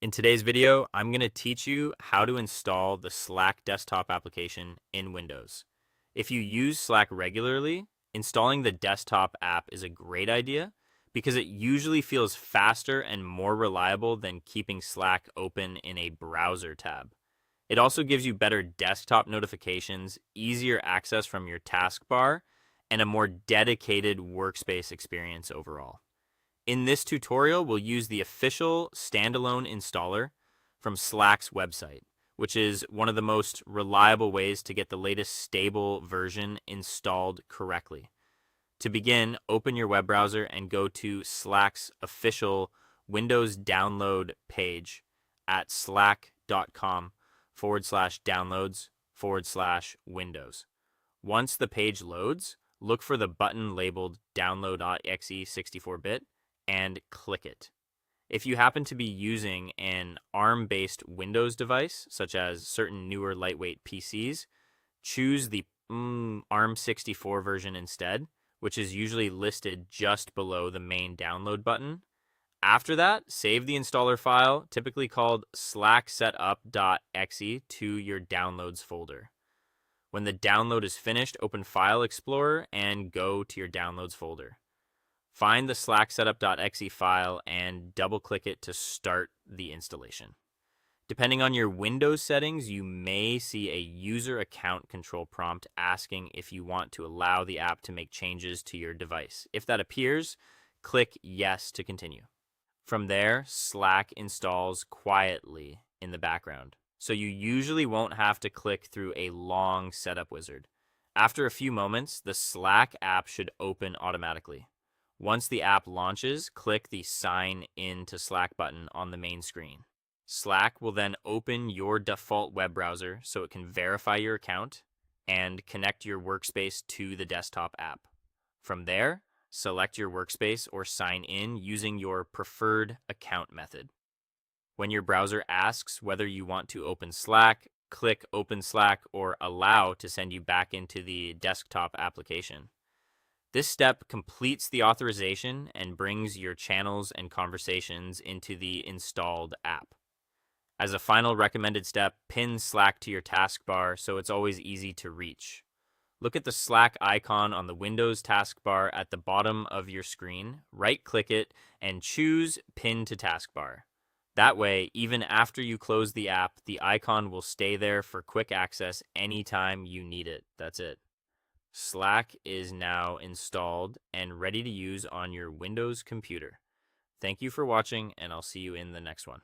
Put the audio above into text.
In today's video, I'm going to teach you how to install the Slack desktop application in Windows. If you use Slack regularly, installing the desktop app is a great idea because it usually feels faster and more reliable than keeping Slack open in a browser tab. It also gives you better desktop notifications, easier access from your taskbar, and a more dedicated workspace experience overall. In this tutorial, we'll use the official standalone installer from Slack's website, which is one of the most reliable ways to get the latest stable version installed correctly. To begin, open your web browser and go to Slack's official Windows download page at slack.com/downloads/Windows. Once the page loads, look for the button labeled download.exe 64-bit and click it. If you happen to be using an ARM-based Windows device, such as certain newer lightweight PCs, choose the ARM64 version instead, which is usually listed just below the main download button. After that, save the installer file, typically called slacksetup.exe, to your downloads folder. When the download is finished, open File Explorer and go to your downloads folder. Find the slacksetup.exe file and double-click it to start the installation. Depending on your Windows settings, you may see a user account control prompt asking if you want to allow the app to make changes to your device. If that appears, click Yes to continue. From there, Slack installs quietly in the background, so you usually won't have to click through a long setup wizard. After a few moments, the Slack app should open automatically. Once the app launches, click the Sign In to Slack button on the main screen. Slack will then open your default web browser so it can verify your account and connect your workspace to the desktop app. From there, select your workspace or sign in using your preferred account method. When your browser asks whether you want to open Slack, click Open Slack or Allow to send you back into the desktop application. This step completes the authorization and brings your channels and conversations into the installed app. As a final recommended step, pin Slack to your taskbar so it's always easy to reach. Look at the Slack icon on the Windows taskbar at the bottom of your screen, right-click it, and choose Pin to Taskbar. That way, even after you close the app, the icon will stay there for quick access anytime you need it. That's it. Slack is now installed and ready to use on your Windows computer. Thank you for watching, and I'll see you in the next one.